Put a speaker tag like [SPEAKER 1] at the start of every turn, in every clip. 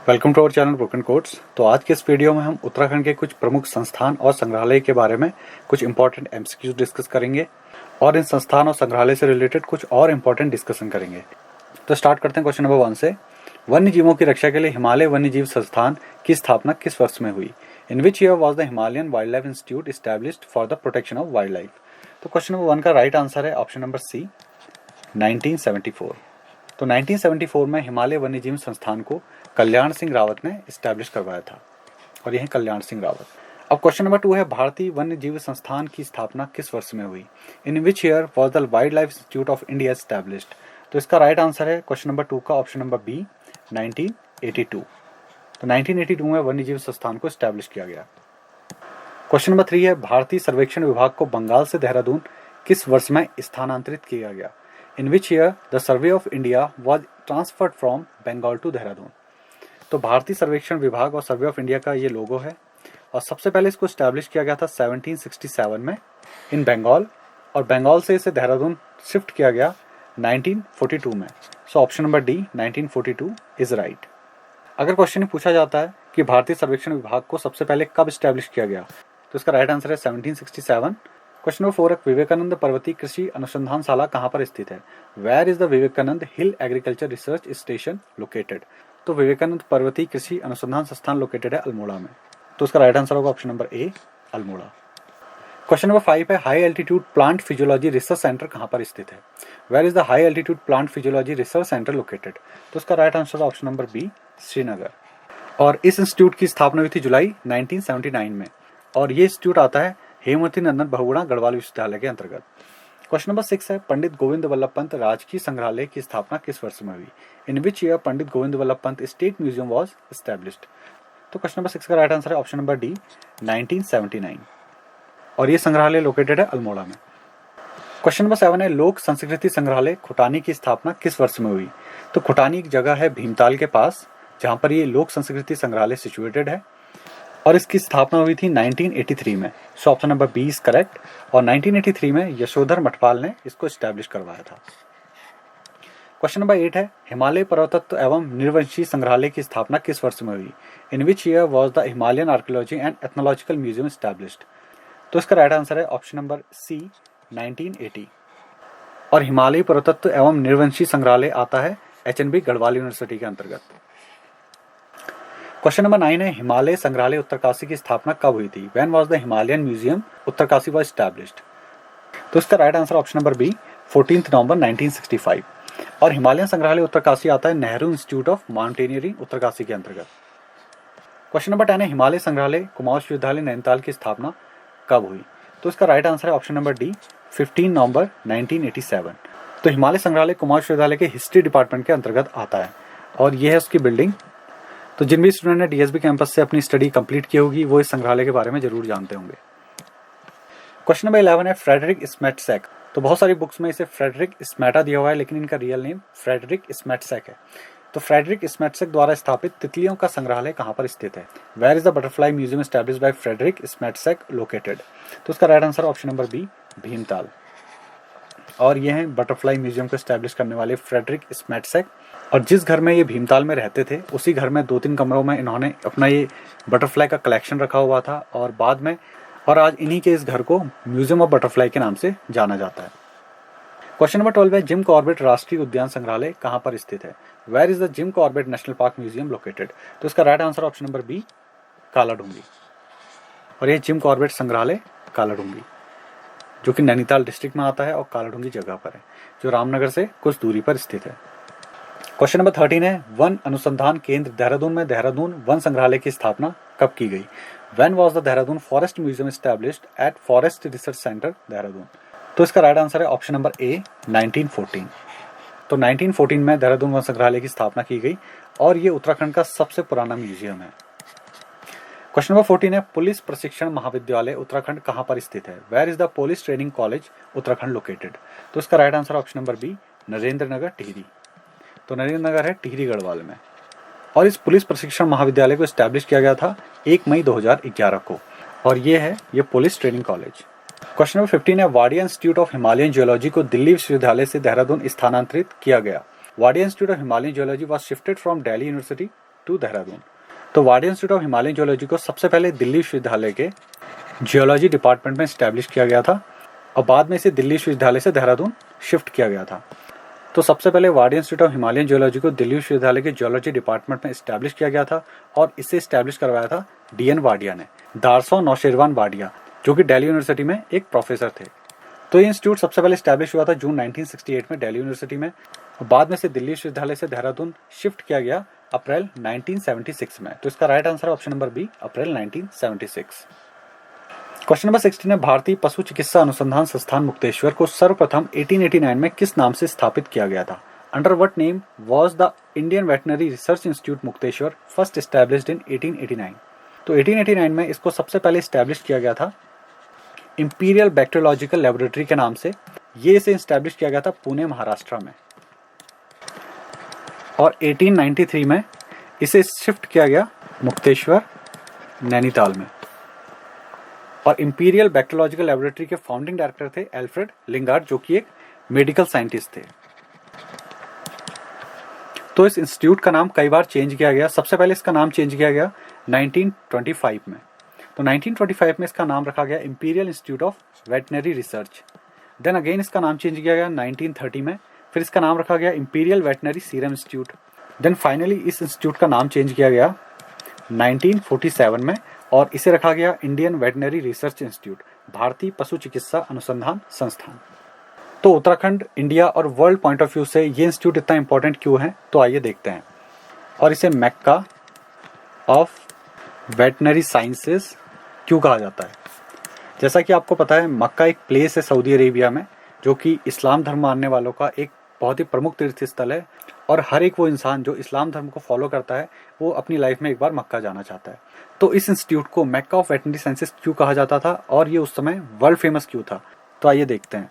[SPEAKER 1] Welcome to our channel Broken Codes. तो आज के इस वीडियो में हम उत्तराखंड के कुछ प्रमुख संस्थान और संग्रहालय के बारे में कुछ इंपॉर्टेंट एमसीक्यूज डिस्कस करेंगे और इन संस्थान और संग्रहालय से रिलेटेड कुछ और इंपॉर्टेंट डिस्कशन करेंगे। तो स्टार्ट करते हैं क्वेश्चन नंबर 1 से। वन्य जीवों की रक्षा के लिए हिमालय वन्य जीव संस्थान की स्थापना किस वर्ष में हुई? In which year was the Himalayan wildlife institute established for the protection of wildlife? तो क्वेश्चन नंबर 1 का राइट आंसर है ऑप्शन नंबर सी, 1974। तो 1974 में हिमालय वन्यजीव संस्थान को कल्याण सिंह रावत ने एस्टैब्लिश करवाया था और यह कल्याण सिंह रावत। अब क्वेश्चन नंबर 2 है, भारतीय वन्य जीव संस्थान की स्थापना किस वर्ष में हुई? In which year was the wildlife institute of India established? तो इसका राइट आंसर है क्वेश्चन नंबर 2 का ऑप्शन नंबर बी, 1982। तो 1982 में वन्य जीव संस्थान को एस्टैब्लिश किया गया। क्वेश्चन नंबर 3 है, भारतीय सर्वेक्षण विभाग को बंगाल से देहरादून किस वर्ष में स्थानांतरित किया गया? In which year the survey of India was transferred from Bengal to Dehradun? तो भारतीय सर्वेक्षण विभाग और सर्वे ऑफ इंडिया का ये लोगो है और सबसे पहले इसको स्टैब्लिश किया गया था 1767 में इन बंगाल, और बंगाल से इसे देहरादून शिफ्ट किया गया 1942 में। So option number D, 1942 is right. अगर क्वेश्चन पूछा जाता है कि भारतीय सर्वेक्षण विभाग को सबसे पहले कब स्टैब्लिश किया गया, तो इसका राइट आंसर है 1767। क्वेश्चन नंबर 4 है, विवेकानंद पर्वतीय कृषि अनुसंधानशाला कहाँ पर स्थित है? Where is the Vivekananda hill agriculture research station located? तो विवेकानंद पर्वतीय कृषि अनुसंधान संस्थान लोकेटेड है अल्मोड़ा में। तो उसका राइट आंसर होगा option number A, Almora. Question number 5 है, high altitude plant physiology research centre कहाँ पर स्थित है? Where is the high altitude plant physiology research centre located? तो उसका right answer option number B, Srinagar. और इस इंस्टीट्यूट की स्थापना हुई थी जुलाई 1979 में और ये इंस्टीट्यूट आता है हेमवती नंदन बहुगुणा गढ़वाल विश्वविद्यालय के अंतर्गत। क्वेश्चन नंबर 6 है, पंडित गोविंद वल्लभ पंत राजकीय संग्रहालय की स्थापना किस वर्ष में हुई? In which year Pandit Govind Ballabh Pant state museum was established? तो क्वेश्चन नंबर 6 का राइट आंसर है ऑप्शन नंबर डी, 1979। और ये संग्रहालय लोकेटेड है अल्मोड़ा में। क्वेश्चन नंबर 7 है, लोक संस्कृति संग्रहालय खुटानी की स्थापना किस वर्ष में हुई? तो खुटानी एक जगह है भीमताल के पास जहां पर ये लोक संस्कृति संग्रहालय सिचुएटेड है और इसकी स्थापना हुई थी 1983 में। So option number B is correct. और 1983 में यशोधर मठपाल ने इसको एस्टैब्लिश करवाया था। क्वेश्चन नंबर 8 है, हिमालय पर्वतत्व एवं निर्वंशी संग्रहालय की स्थापना किस वर्ष में हुई? In which year was the Himalayan archaeology and ethnological museum established? तो इसका राइट आंसर है ऑप्शन नंबर सी, 1980। और हिमालय पर्वतत्व एवं निर्वंशी संग्रहालय आता है HNB गढ़वाल यूनिवर्सिटी के अंतर्गत। क्वेश्चन नंबर 9 है, हिमालय संग्रहालय उत्तरकाशी की स्थापना कब हुई थी? When was the Himalayan museum Uttarkashi was established? तो इसका right answer option number B, 14 नवंबर 1965। और हिमालयन संग्रहालय उत्तरकाशी आता है Nehru institute of mountaineering Uttarkashi के अंतर्गत। क्वेश्चन नंबर 10 है, हिमालय संग्रहालय कुमाऊं विश्वविद्यालय नैनीताल की स्थापना कब हुई? तो इसका राइट आंसर है ऑप्शन नंबर डी, 15 नवंबर 1987। तो हिमालय संग्रहालय कुमाऊं विश्वविद्यालय के हिस्ट्री डिपार्टमेंट के अंतर्गत आता है और यह है उसकी बिल्डिंग। तो जिन भी स्टूडेंट ने DSB कैंपस से अपनी स्टडी कंप्लीट की होगी वो इस संग्रहालय के बारे में जरूर जानते होंगे। क्वेश्चन नंबर 11 है, फ्रेडरिक स्मेटसैक। तो बहुत सारी बुक्स में इसे फ्रेडरिक स्मेटा दिया हुआ है लेकिन इनका रियल नेम फ्रेडरिक स्मेटसैक है। तो फ्रेडरिक स्मेटसैक द्वारा स्थापित तितलियों का संग्रहालय कहाँ पर स्थित है? Where is the butterfly museum established by Frederick Smetacek located? तो उसका right answer option number B, Bhimtal. और ये हैं बटरफ्लाई म्यूजियम को एस्टैब्लिश करने वाले फ्रेडरिक स्मेटसैक। और जिस घर में ये भीमताल में रहते थे उसी घर में 2-3 कमरों में इन्होंने अपना ये बटरफ्लाई का कलेक्शन रखा हुआ था और बाद में और आज इन्हीं के इस घर को म्यूजियम ऑफ बटरफ्लाई के नाम से जाना जाता है। क्वेश्चन नंबर 12 है, जिम कॉर्बेट राष्ट्रीय उद्यान संग्रहालय कहाँ पर स्थित है? Where is the Jim Corbett national park museum located? तो इसका right answer option number B, Kaladhungi. और यह जिम कॉर्बेट संग्रहालय कालाडूंगी जो कि नैनीताल डिस्ट्रिक्ट में आता है और कालाडूंगी जगह पर है जो रामनगर से कुछ दूरी पर स्थित है। क्वेश्चन नंबर 13 है, वन अनुसंधान केंद्र देहरादून में देहरादून वन संग्रहालय की स्थापना कब की गई? When was the Dehradun forest museum established eight forest research centre Dehradun? तो इसका राइट आंसर है ऑप्शन नंबर ए, 1914। तो 1914 में देहरादून वन संग्रहालय की स्थापना की गई और ये उत्तराखंड का सबसे पुराना म्यूजियम है। क्वेश्चन नंबर 14 है, पुलिस प्रशिक्षण महाविद्यालय उत्तराखंड कहाँ पर स्थित है? Where is the police training college Uttarakhand located? तो इसका right answer option number B, Narendra Nagar Tehri. तो नरेंद्र नगर है टिहरी गढ़वाल में। और इस पुलिस प्रशिक्षण महाविद्यालय को एस्टैब्लिश किया गया था 1 मई 2011 को और ये है ये police training college. Question number 15 है, Wadia institute of Himalayan geology को दिल्ली विश्वविद्यालय से देहरादून स्थानांतरित किया गया। Wadia institute of Himalayan geology was shifted from Delhi university to Dehradun. तो Wadia institute of Himalayan geology को सबसे पहले दिल्ली विश्वविद्यालय के जियोलॉजी डिपार्टमेंट में इस्टेब्लिश किया गया था और बाद में इसे दिल्ली विश्वविद्यालय से देहरादून शिफ्ट किया गया था। तो सबसे पहले Wadia institute of Himalayan geology को दिल्ली विश्वविद्यालय के जियोलॉजी डिपार्टमेंट में इस्टेब्लिश किया गया था और इसे इस्टेब्लिश करवाया था DN वाडिया ने, दारसो नौशेरवान वाडिया, जो कि दिल्ली यूनिवर्सिटी में एक प्रोफेसर थे। तो ये इंस्टीट्यूट सबसे पहले इस्टेब्लिश हुआ था जून 1968 में दिल्ली यूनिवर्सिटी में और बाद में से दिल्ली विश्वविद्यालय से देहरादून शिफ्ट किया गया अप्रैल 1976 में। तो इसका राइट आंसर है ऑप्शन नंबर बी, अप्रैल 1976। क्वेश्चन नंबर 16 है, भारतीय पशु चिकित्सा अनुसंधान संस्थान मुक्तेश्वर को सर्वप्रथम 1889 में किस नाम से स्थापित किया गया था? Under what name was the Indian veterinary research institute Mukteshwar first established in 1889? तो 1889 में इसको सबसे पहले एस्टैब्लिश किया गया था इंपीरियल बैक्टीरियोलॉजिकल लेबोरेटरी के नाम से। ये इसे एस्टैब्लिश किया गया था पुणे, महाराष्ट्र में। और 1893 में इसे शिफ्ट किया गया मुक्तेश्वर, नैनीताल में। और इंपीरियल बैक्टीरियोलॉजिकल लेबोरेटरी के फाउंडिंग डायरेक्टर थे एल्फ्रेड लिंगार्ड, जो कि एक मेडिकल साइंटिस्ट थे। तो इस इंस्टीट्यूट का नाम कई बार चेंज किया गया। सबसे पहले इसका नाम चेंज किया गया 1925 में। तो 1925 में इसका नाम रखा गया imperial institute of veterinary research. Then again इसका नाम चेंज किया गया 1930 में। फिर इसका नाम रखा गया imperial veterinary serum institute. Then finally इस इंस्टीट्यूट का नाम चेंज किया गया 1947 में और इसे रखा गया इंडियन वेटनरी रिसर्च इंस्टीट्यूट, भारतीय पशु चिकित्सा अनुसंधान संस्थान। तो उत्तराखंड, इंडिया और वर्ल्ड पॉइंट ऑफ व्यू से ये इंस्टीट्यूट इतना इंपॉर्टेंट क्यों है, तो आइए देखते हैं। और इसे मैक्का ऑफ वेटनरी साइंसेस क्यों कहा जाता है? जैसा कि आपको पता है, मक्का एक प्लेस है सऊदी अरेबिया में, जो कि इस्लाम धर्म मानने वालों का एक बहुत ही प्रमुख तीर्थ स्थल है। और हर एक वो इंसान जो इस्लाम धर्म को फॉलो करता है वो अपनी लाइफ में एक बार मक्का जाना चाहता है। तो इस इंस्टीट्यूट को मैक्का ऑफ वेटनरी साइंसेस क्यों कहा जाता था और ये उस समय वर्ल्ड फेमस क्यों था, तो आइए देखते हैं।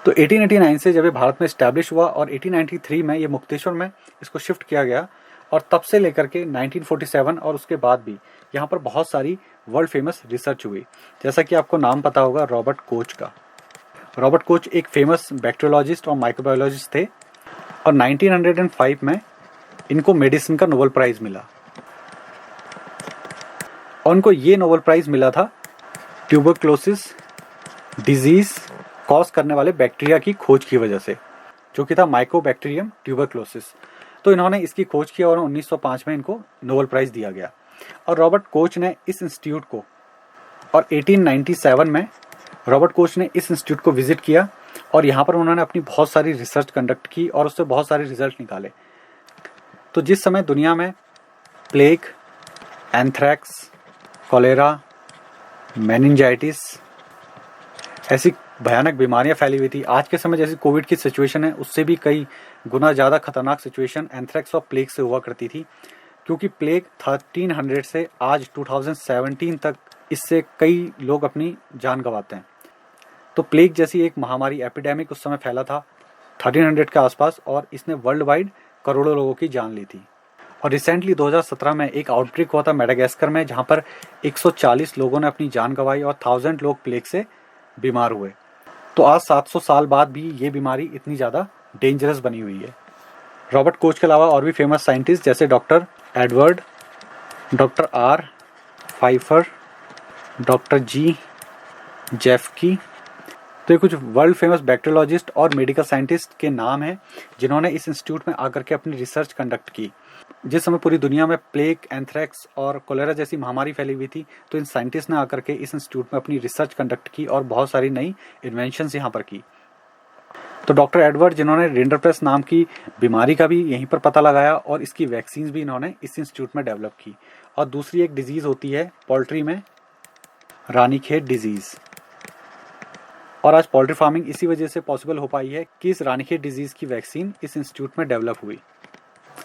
[SPEAKER 1] तो 1889 से जब ये भारत में इस्टेब्लिश हुआ और 1893 में ये मुक्तेश्वर में इसको शिफ्ट किया गया और तब से लेकर के 1947 और उसके बाद भी यहाँ पर बहुत सारी वर्ल्ड फेमस रिसर्च हुई। जैसा कि आपको नाम पता होगा रॉबर्ट कोच का। रॉबर्ट कोच एक फेमस बैक्टीरियोलॉजिस्ट और माइक्रोबायोलॉजिस्ट थे और 1905 में इनको मेडिसिन का नोबेल प्राइज मिला। और उनको ये नोबेल प्राइज मिला था ट्यूबरक्लोसिस डिजीज कॉज करने वाले बैक्टीरिया की खोज की वजह से, जो कि था माइकोबैक्टीरियम ट्यूबरक्लोसिस। तो इन्होंने इसकी खोज की और 1905 में इनको नोबेल प्राइज दिया गया। और रॉबर्ट कोच ने इस इंस्टीट्यूट को और 1897 में रॉबर्ट कोच ने इस इंस्टीट्यूट को विजिट किया और यहाँ पर उन्होंने अपनी बहुत सारी रिसर्च कंडक्ट की और उससे बहुत सारे रिजल्ट निकाले। तो जिस समय दुनिया में प्लेग, एंथ्रैक्स, कॉलेरा, मेनिंजाइटिस ऐसी भयानक बीमारियां फैली हुई थी, आज के समय जैसी कोविड की सिचुएशन है उससे भी कई गुना ज़्यादा खतरनाक सिचुएशन एंथ्रैक्स और प्लेग से हुआ करती थी। क्योंकि प्लेग 1300 से आज 2017 तक इससे कई लोग अपनी जान गंवाते हैं। तो प्लेग जैसी एक महामारी एपिडेमिक उस समय फैला था 1300 के आसपास और इसने वर्ल्ड वाइड करोड़ों लोगों की जान ली थी। और रिसेंटली 2017 में एक आउटब्रेक हुआ था मेडागास्कर में, जहाँ पर 140 लोगों ने अपनी जान गंवाई और 1000 लोग प्लेग से बीमार हुए। तो आज 700 साल बाद भी ये बीमारी इतनी ज़्यादा डेंजरस बनी हुई है। रॉबर्ट कोच के अलावा और भी फेमस साइंटिस्ट जैसे doctor Edward, doctor R. Pfeiffer, doctor G. जेफकी, तो ये कुछ वर्ल्ड फेमस बैक्टीरियोलॉजिस्ट और मेडिकल साइंटिस्ट के नाम हैं जिन्होंने इस इंस्टीट्यूट में आकर के अपनी रिसर्च कंडक्ट की। जिस समय पूरी दुनिया में प्लेग, एंथ्रैक्स और कोलेरा जैसी महामारी फैली हुई थी, तो इन साइंटिस्ट ने आकर के इस इंस्टीट्यूट में अपनी रिसर्च कंडक्ट की और बहुत सारी नई इन्वेंशंस यहाँ पर की। तो डॉक्टर एडवर्ड, जिन्होंने रिंडरपेस्ट नाम की बीमारी का भी यहीं पर पता लगाया और इसकी वैक्सीन भी इन्होंने इस इंस्टीट्यूट में डेवलप की। और दूसरी एक डिजीज होती है पोल्ट्री में, रानीखेत डिजीज। और आज पोल्ट्री फार्मिंग इसी वजह से पॉसिबल हो पाई है कि इस रानीखेत डिजीज की वैक्सीन इस इंस्टीट्यूट में डेवलप हुई।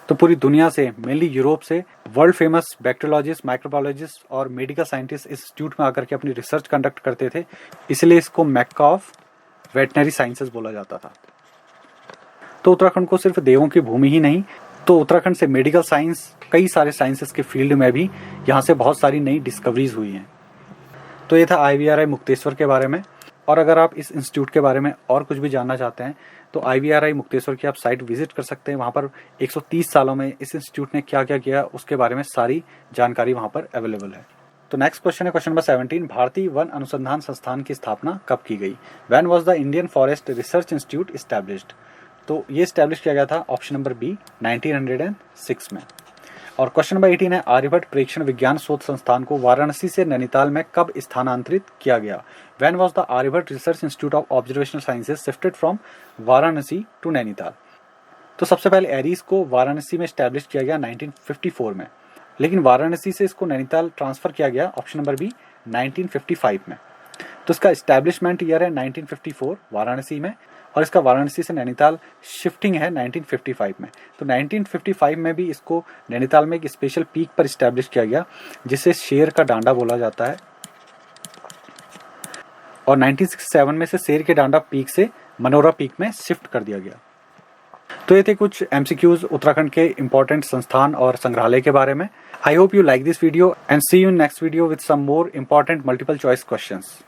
[SPEAKER 1] तो पूरी दुनिया से, मेनली यूरोप से वर्ल्ड फेमस बैक्टीरियोलॉजिस्ट, माइक्रोबायोलॉजिस्ट और मेडिकल साइंटिस्ट इस इंस्टीट्यूट में आकर के अपनी रिसर्च कंडक्ट करते थे, इसलिए इसको मैक्का ऑफ वेटनरी साइंसेस बोला जाता था। तो उत्तराखंड को सिर्फ देवों की भूमि ही नहीं, तो उत्तराखंड से मेडिकल साइंस, कई सारे साइंसेस के फील्ड में भी यहाँ से बहुत सारी नई डिस्कवरीज हुई हैं। तो ये था IVRI मुक्तेश्वर के बारे में। और अगर आप इस इंस्टीट्यूट के बारे में और कुछ भी जानना चाहते हैं तो IVRI मुक्तेश्वर की आप साइट विजिट कर सकते हैं। वहाँ पर 130 सालों में इस इंस्टीट्यूट ने क्या क्या किया उसके बारे में सारी जानकारी वहाँ पर अवेलेबल है। तो नेक्स्ट क्वेश्चन है क्वेश्चन नंबर 17, भारतीय वन अनुसंधान संस्थान की स्थापना कब की गई? When was the Indian forest research institute established? तो ये एस्टैब्लिश किया गया था ऑप्शन नंबर बी 1906 में। और क्वेश्चन नंबर 18 है, आर्यभट्ट प्रेक्षण विज्ञान शोध संस्थान को वाराणसी से नैनीताल में कब स्थानांतरित किया गया? When was the Aryabhatta research institute of observational sciences shifted from Varanasi to Nainital? तो सबसे पहले एरीज को वाराणसी में स्टैब्लिश किया गया 1954 में, लेकिन वाराणसी से इसको नैनीताल ट्रांसफर किया गया ऑप्शन नंबर बी 1955 में। तो इसका एस्टैब्लिशमेंट ईयर है 1954 वाराणसी में, और इसका वाराणसी से नैनीताल शिफ्टिंग है 1955 में। तो 1955 में भी इसको नैनीताल में एक स्पेशल पीक पर स्टैब्लिश किया गया जिसे शेर का डांडा बोला जाता है, और 1967 में से शेर के डांडा पीक से मनोरा पीक में शिफ्ट कर दिया गया। तो ये थे कुछ MCQs उत्तराखंड के इंपॉर्टेंट संस्थान और संग्रहालय के बारे में। I hope you like this video and see you in next video with some more important multiple choice questions.